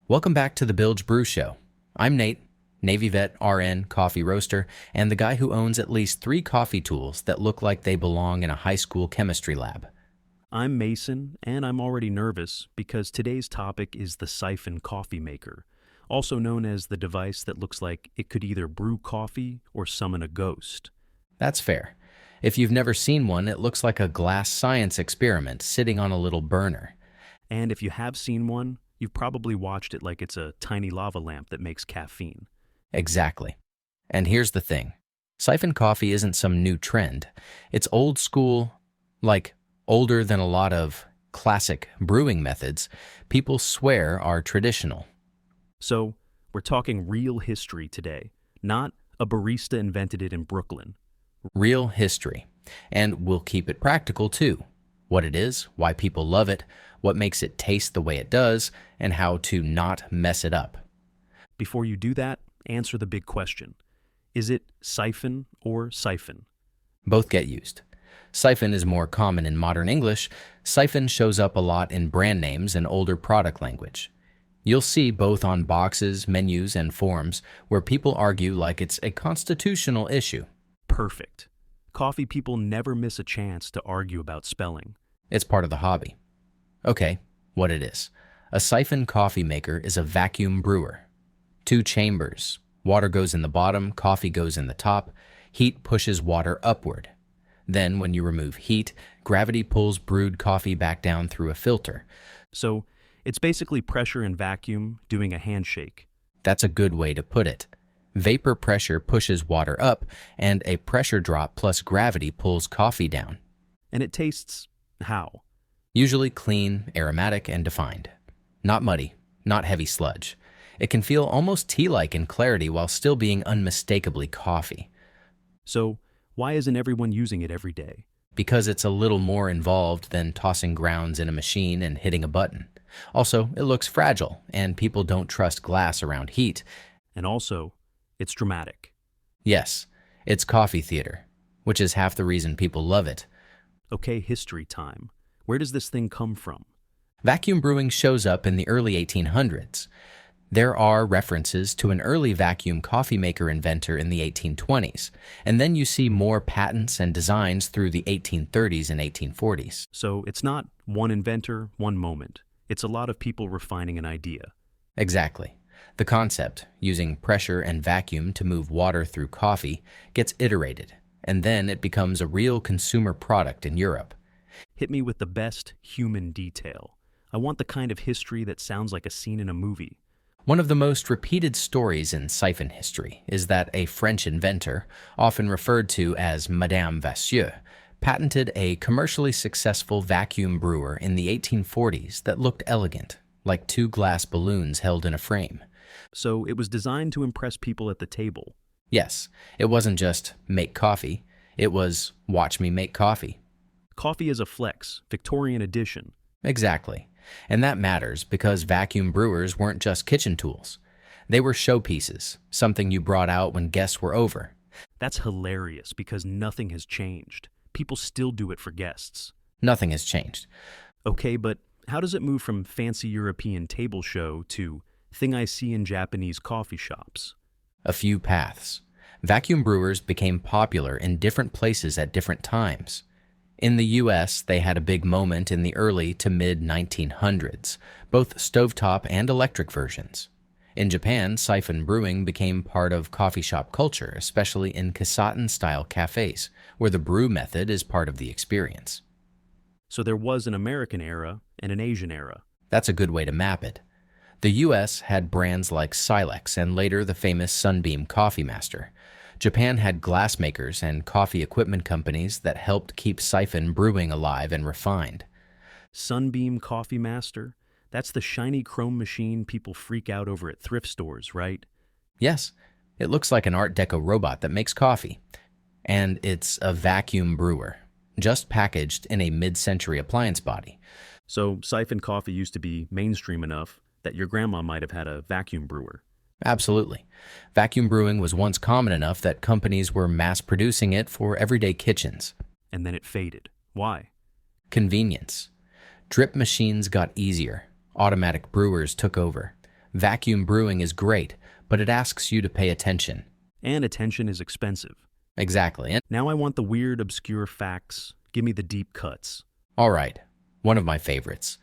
Welcome back to the Bilge Brew Show. I'm Nate, Navy vet, RN, coffee roaster, and the guy who owns at least 3 coffee tools that look like they belong in a high school chemistry lab. I'm Mason, and I'm already nervous because today's topic is the Siphon coffee maker, also known as the device that looks like it could either brew coffee or summon a ghost. That's fair. If you've never seen one, it looks like a glass science experiment sitting on a little burner. And if you have seen one, you've probably watched it like it's a tiny lava lamp that makes caffeine. Exactly. And here's the thing. Siphon coffee isn't some new trend. It's old school, like older than a lot of classic brewing methods people swear are traditional. So, we're talking real history today, not a barista invented it in Brooklyn. Real history. And we'll keep it practical too. What it is, why people love it, what makes it taste the way it does, and how to not mess it up. Before you do that, answer the big question. Is it siphon or siphon? Both get used. Siphon is more common in modern English. Siphon shows up a lot in brand names and older product language. You'll see both on boxes, menus, and forums where people argue like it's a constitutional issue. Perfect. Coffee people never miss a chance to argue about spelling. It's part of the hobby. Okay, what it is. A siphon coffee maker is a vacuum brewer. 2 chambers. Water goes in the bottom, coffee goes in the top. Heat pushes water upward. Then, when you remove heat, gravity pulls brewed coffee back down through a filter. So, it's basically pressure and vacuum doing a handshake. That's a good way to put it. Vapor pressure pushes water up, and a pressure drop plus gravity pulls coffee down. And it tastes how? Usually clean, aromatic, and defined. Not muddy, not heavy sludge. It can feel almost tea-like in clarity while still being unmistakably coffee. So, why isn't everyone using it every day? Because it's a little more involved than tossing grounds in a machine and hitting a button. Also, it looks fragile, and people don't trust glass around heat. And also, it's dramatic. Yes, it's coffee theater, which is half the reason people love it. Okay, history time. Where does this thing come from? Vacuum brewing shows up in the early 1800s. There are references to an early vacuum coffee maker inventor in the 1820s, and then you see more patents and designs through the 1830s and 1840s. So, it's not one inventor, one moment. It's a lot of people refining an idea. Exactly. The concept, using pressure and vacuum to move water through coffee, gets iterated, and then it becomes a real consumer product in Europe. Hit me with the best human detail. I want the kind of history that sounds like a scene in a movie. One of the most repeated stories in siphon history is that a French inventor, often referred to as Madame Vassieux, patented a commercially successful vacuum brewer in the 1840s that looked elegant, like 2 glass balloons held in a frame. So it was designed to impress people at the table. Yes, it wasn't just make coffee, it was watch me make coffee. Coffee as a flex, Victorian edition. Exactly. And that matters because vacuum brewers weren't just kitchen tools. They were showpieces, something you brought out when guests were over. That's hilarious because nothing has changed. People still do it for guests. Nothing has changed. Okay, but how does it move from fancy European table show to thing I see in Japanese coffee shops? A few paths. Vacuum brewers became popular in different places at different times. In the US, they had a big moment in the early to mid-1900s, both stovetop and electric versions. In Japan, siphon brewing became part of coffee shop culture, especially in Kisaten-style cafes, where the brew method is part of the experience. So there was an American era and an Asian era. That's a good way to map it. The US had brands like Silex and later the famous Sunbeam Coffee Master. Japan had glass makers and coffee equipment companies that helped keep siphon brewing alive and refined. Sunbeam Coffee Master? That's the shiny chrome machine people freak out over at thrift stores, right? Yes, it looks like an Art Deco robot that makes coffee. And it's a vacuum brewer, just packaged in a mid-century appliance body. So siphon coffee used to be mainstream enough that your grandma might have had a vacuum brewer. Absolutely. Vacuum brewing was once common enough that companies were mass-producing it for everyday kitchens. And then it faded. Why? Convenience. Drip machines got easier. Automatic brewers took over. Vacuum brewing is great, but it asks you to pay attention. And attention is expensive. Exactly. And Now I want the weird, obscure facts. Give me the deep cuts. all right, one of my favorites.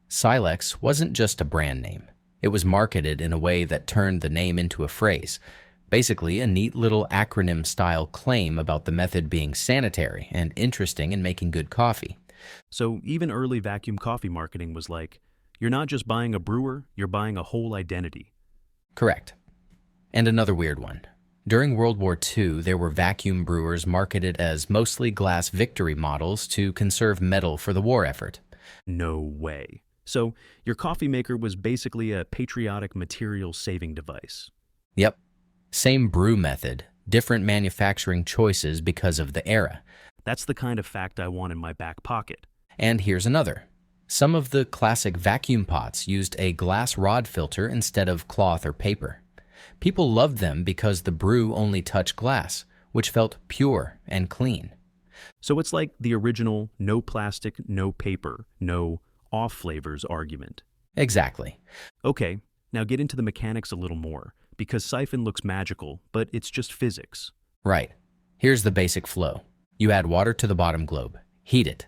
Silex wasn't just a brand name. It was marketed in a way that turned the name into a phrase. Basically, a neat little acronym-style claim about the method being sanitary and interesting in making good coffee. So even early vacuum coffee marketing was like, you're not just buying a brewer, you're buying a whole identity. Correct. And another weird one. During World War II, there were vacuum brewers marketed as mostly glass Victory models to conserve metal for the war effort. No way. So your coffee maker was basically a patriotic material saving device. Yep. Same brew method, different manufacturing choices because of the era. That's the kind of fact I want in my back pocket. And here's another. Some of the classic vacuum pots used a glass rod filter instead of cloth or paper. People loved them because the brew only touched glass, which felt pure and clean. So it's like the original no plastic, no paper, no off flavors argument. Exactly. Okay, now get into the mechanics a little more, because Siphon looks magical, but it's just physics. Right. Here's the basic flow. You add water to the bottom globe. Heat it.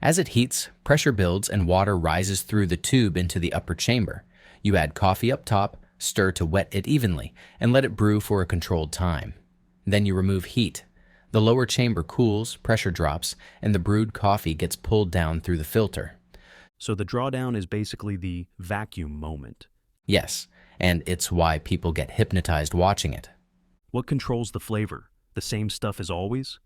As it heats, pressure builds and water rises through the tube into the upper chamber. You add coffee up top, stir to wet it evenly, and let it brew for a controlled time. Then you remove heat. The lower chamber cools, pressure drops, and the brewed coffee gets pulled down through the filter. So the drawdown is basically the vacuum moment. Yes, and it's why people get hypnotized watching it. What controls the flavor? The same stuff as always?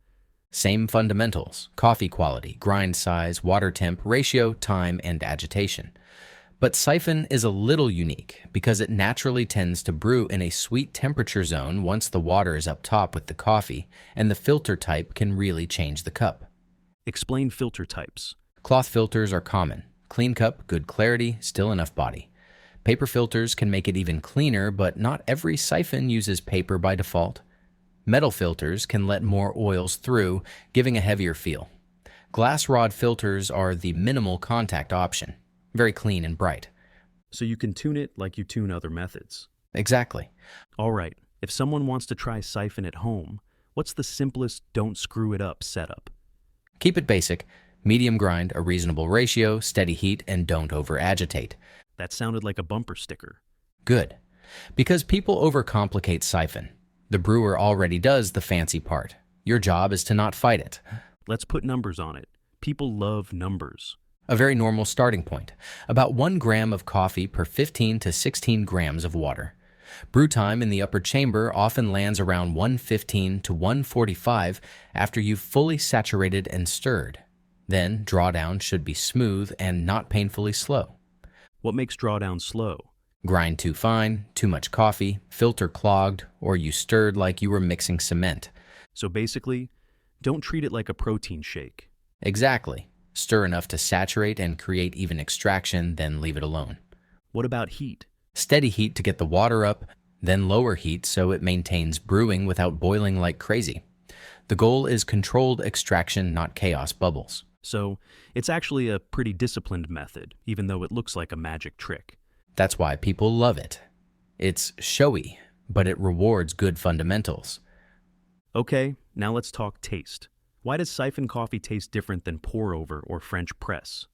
Same fundamentals: coffee quality, grind size, water temp, ratio, time, and agitation. But Siphon is a little unique because it naturally tends to brew in a sweet temperature zone once the water is up top with the coffee, and the filter type can really change the cup. Explain filter types. Cloth filters are common. Clean cup, good clarity, still enough body. Paper filters can make it even cleaner, but not every Siphon uses paper by default. Metal filters can let more oils through, giving a heavier feel. Glass rod filters are the minimal contact option. Very clean and bright. So you can tune it like you tune other methods. Exactly. All right, if someone wants to try Siphon at home, what's the simplest don't screw it up setup? Keep it basic. Medium grind, a reasonable ratio, steady heat, and don't over-agitate. That sounded like a bumper sticker. Good. Because people overcomplicate Siphon. The brewer already does the fancy part. Your job is to not fight it. Let's put numbers on it. People love numbers. A very normal starting point. About 1 gram of coffee per 15 to 16 grams of water. Brew time in the upper chamber often lands around 1:15 to 1:45 after you've fully saturated and stirred. Then drawdown should be smooth and not painfully slow. What makes drawdown slow? Grind too fine, too much coffee, filter clogged, or you stirred like you were mixing cement. So basically, don't treat it like a protein shake. Exactly. Stir enough to saturate and create even extraction, then leave it alone. What about heat? Steady heat to get the water up, then lower heat so it maintains brewing without boiling like crazy. The goal is controlled extraction, not chaos bubbles. So it's actually a pretty disciplined method, even though it looks like a magic trick. That's why people love it. It's showy, but it rewards good fundamentals. Okay, now let's talk taste. Why does Siphon coffee taste different than pour-over or French press?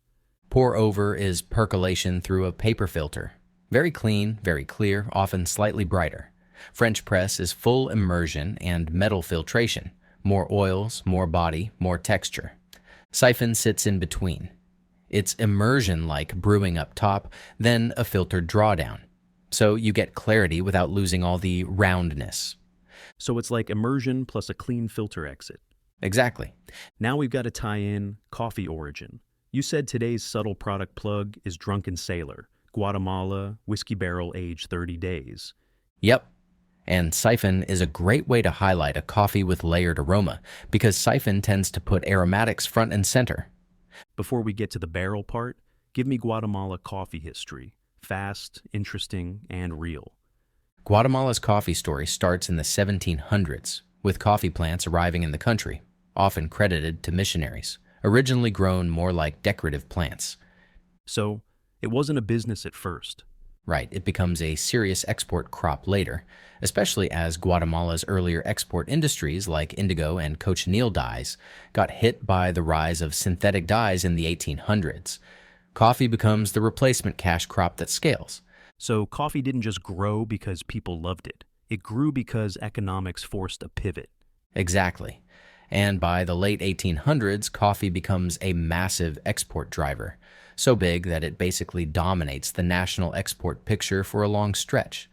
Pour-over is percolation through a paper filter. Very clean, very clear, often slightly brighter. French press is full immersion and metal filtration. More oils, more body, more texture. Siphon sits in between. It's immersion-like brewing up top, then a filtered drawdown. So you get clarity without losing all the roundness. So it's like immersion plus a clean filter exit. Exactly. Now we've got to tie in coffee origin. You said today's subtle product plug is Drunken Sailor, Guatemala, whiskey barrel aged 30 days. Yep. And Siphon is a great way to highlight a coffee with layered aroma because Siphon tends to put aromatics front and center. Before we get to the barrel part, give me Guatemala coffee history. Fast, interesting, and real. Guatemala's coffee story starts in the 1700s, with coffee plants arriving in the country, often credited to missionaries, originally grown more like decorative plants. So, it wasn't a business at first. Right, it becomes a serious export crop later, especially as Guatemala's earlier export industries like indigo and cochineal dyes got hit by the rise of synthetic dyes in the 1800s. Coffee becomes the replacement cash crop that scales. So coffee didn't just grow because people loved it. It grew because economics forced a pivot. Exactly. And by the late 1800s, coffee becomes a massive export driver, so big that it basically dominates the national export picture for a long stretch.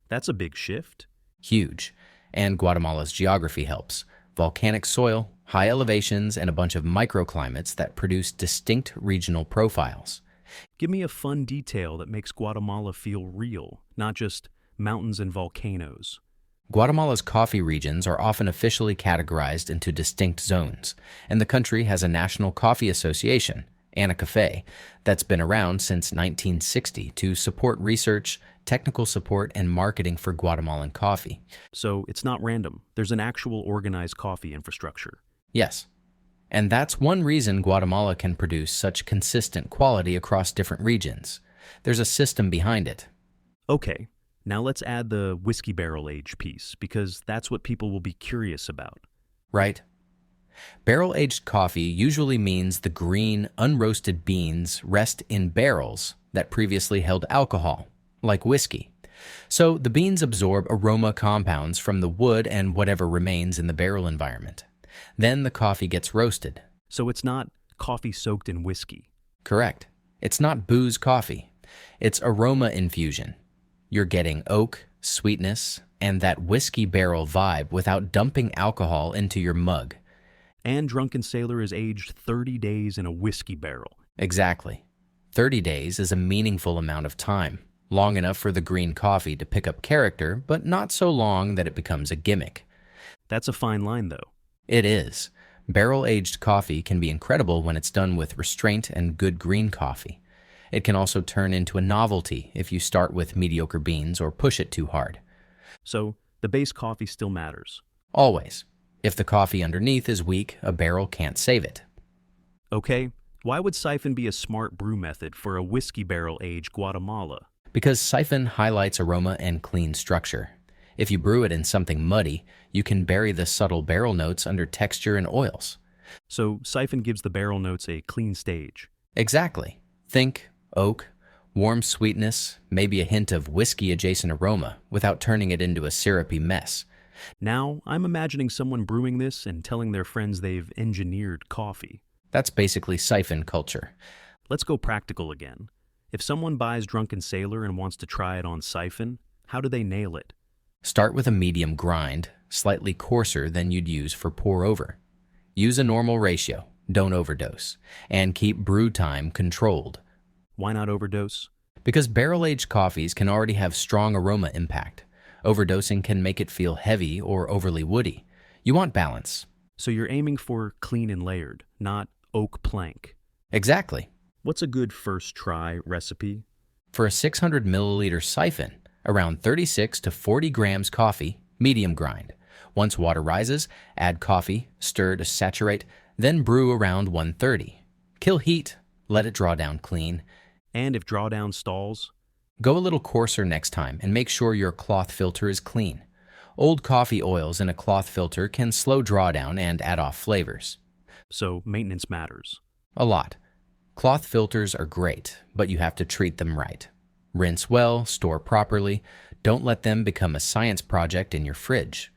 That's a big shift. Huge. And Guatemala's geography helps. Volcanic soil, high elevations, and a bunch of microclimates that produce distinct regional profiles. Give me a fun detail that makes Guatemala feel real, not just mountains and volcanoes. Guatemala's coffee regions are often officially categorized into distinct zones, and the country has a national coffee association, and a café, that's been around since 1960 to support research, technical support, and marketing for Guatemalan coffee. So it's not random. There's an actual organized coffee infrastructure. Yes. And that's one reason Guatemala can produce such consistent quality across different regions. There's a system behind it. Okay, now let's add the whiskey barrel age piece, because that's what people will be curious about. Right? Barrel-aged coffee usually means the green, unroasted beans rest in barrels that previously held alcohol, like whiskey. So the beans absorb aroma compounds from the wood and whatever remains in the barrel environment. Then the coffee gets roasted. So it's not coffee soaked in whiskey. Correct. It's not booze coffee. It's aroma infusion. You're getting oak, sweetness, and that whiskey barrel vibe without dumping alcohol into your mug. And Drunken Sailor is aged 30 days in a whiskey barrel. Exactly. 30 days is a meaningful amount of time, long enough for the green coffee to pick up character, but not so long that it becomes a gimmick. That's a fine line, though. It is. Barrel-aged coffee can be incredible when it's done with restraint and good green coffee. It can also turn into a novelty if you start with mediocre beans or push it too hard. So the base coffee still matters. Always. If the coffee underneath is weak, a barrel can't save it. Okay, why would Siphon be a smart brew method for a whiskey barrel-aged Guatemala? Because Siphon highlights aroma and clean structure. If you brew it in something muddy, you can bury the subtle barrel notes under texture and oils. So Siphon gives the barrel notes a clean stage. Exactly. Think oak, warm sweetness, maybe a hint of whiskey-adjacent aroma without turning it into a syrupy mess. Now, I'm imagining someone brewing this and telling their friends they've engineered coffee. That's basically Siphon culture. Let's go practical again. If someone buys Drunken Sailor and wants to try it on Siphon, how do they nail it? Start with a medium grind, slightly coarser than you'd use for pour-over. Use a normal ratio, don't overdose, and keep brew time controlled. Why not overdose? Because barrel-aged coffees can already have strong aroma impact. Overdosing can make it feel heavy or overly woody. You want balance. So you're aiming for clean and layered, not oak plank. Exactly. What's a good first try recipe? For a 600 milliliter siphon, around 36 to 40 grams coffee, medium grind. Once water rises, add coffee, stir to saturate, then brew around 130. Kill heat, let it draw down clean. And if drawdown stalls? Go a little coarser next time and make sure your cloth filter is clean. Old coffee oils in a cloth filter can slow drawdown and add off flavors. So maintenance matters. A lot. Cloth filters are great, but you have to treat them right. Rinse well, store properly. Don't let them become a science project in your fridge.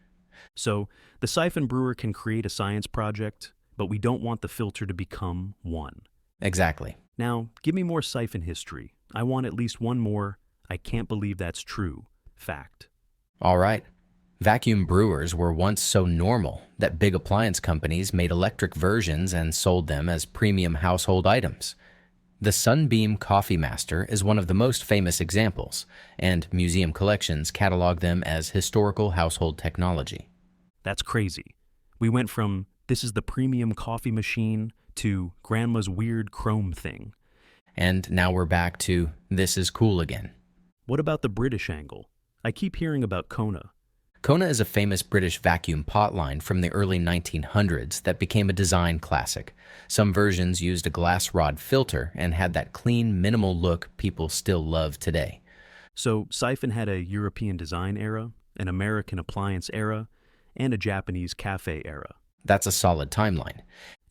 So the Siphon brewer can create a science project, but we don't want the filter to become one. Exactly. Now, give me more Siphon history. I want at least one more, I can't believe that's true, fact. All right. Vacuum brewers were once so normal that big appliance companies made electric versions and sold them as premium household items. The Sunbeam Coffee Master is one of the most famous examples, and museum collections catalog them as historical household technology. That's crazy. We went from, this is the premium coffee machine, to grandma's weird chrome thing. And now we're back to, this is cool again. What about the British angle? I keep hearing about Kona. Kona is a famous British vacuum pot line from the early 1900s that became a design classic. Some versions used a glass rod filter and had that clean, minimal look people still love today. So Siphon had a European design era, an American appliance era, and a Japanese cafe era. That's a solid timeline.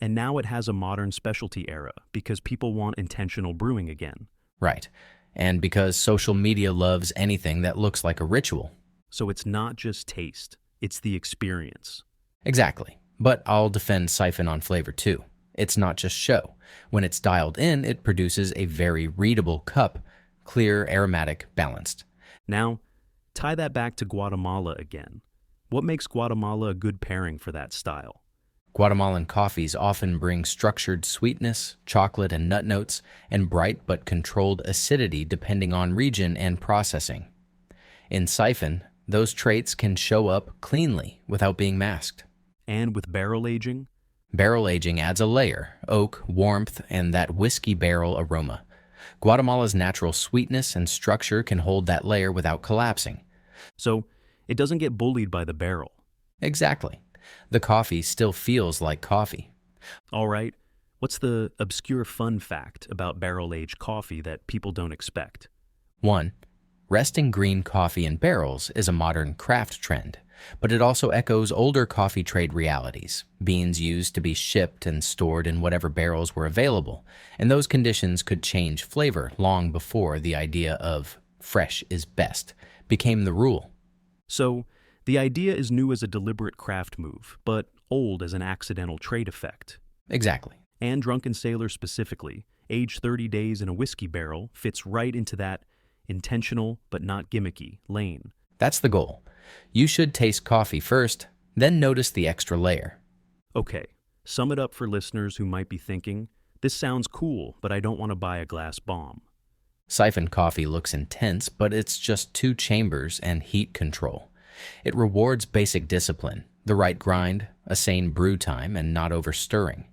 And now it has a modern specialty era because people want intentional brewing again. Right. And because social media loves anything that looks like a ritual. So it's not just taste, it's the experience. Exactly. But I'll defend Siphon on flavor too. It's not just show. When it's dialed in, it produces a very readable cup, clear, aromatic, balanced. Now, tie that back to Guatemala again. What makes Guatemala a good pairing for that style? Guatemalan coffees often bring structured sweetness, chocolate and nut notes, and bright but controlled acidity depending on region and processing. In Siphon, those traits can show up cleanly without being masked. And with barrel aging? Barrel aging adds a layer, oak, warmth, and that whiskey barrel aroma. Guatemala's natural sweetness and structure can hold that layer without collapsing. So it doesn't get bullied by the barrel. Exactly. The coffee still feels like coffee. All right, what's the obscure fun fact about barrel-aged coffee that people don't expect? 1. Resting green coffee in barrels is a modern craft trend, but it also echoes older coffee trade realities. Beans used to be shipped and stored in whatever barrels were available, and those conditions could change flavor long before the idea of fresh is best became the rule. So, the idea is new as a deliberate craft move, but old as an accidental trade effect. Exactly. And Drunken Sailor specifically, aged 30 days in a whiskey barrel, fits right into that intentional but not gimmicky lane. That's the goal. You should taste coffee first, then notice the extra layer. Okay, sum it up for listeners who might be thinking, this sounds cool, but I don't want to buy a glass bomb. Siphon coffee looks intense, but it's just 2 chambers and heat control. It rewards basic discipline, the right grind, a sane brew time, and not overstirring.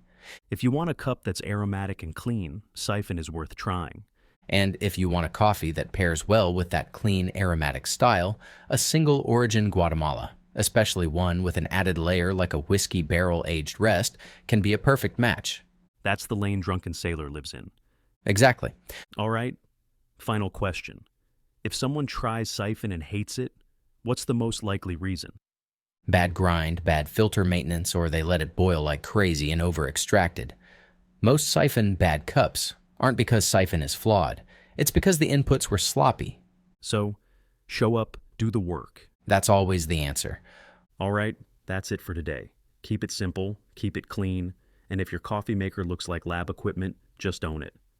If you want a cup that's aromatic and clean, Siphon is worth trying. And if you want a coffee that pairs well with that clean, aromatic style, a single origin Guatemala, especially one with an added layer like a whiskey barrel-aged rest, can be a perfect match. That's the lane Drunken Sailor lives in. Exactly. All right, final question. If someone tries Siphon and hates it, what's the most likely reason? Bad grind, bad filter maintenance, or they let it boil like crazy and over-extracted. Most Siphon bad cups aren't because Siphon is flawed. It's because the inputs were sloppy. So, show up, do the work. That's always the answer. All right, that's it for today. Keep it simple, keep it clean, and if your coffee maker looks like lab equipment, just own it.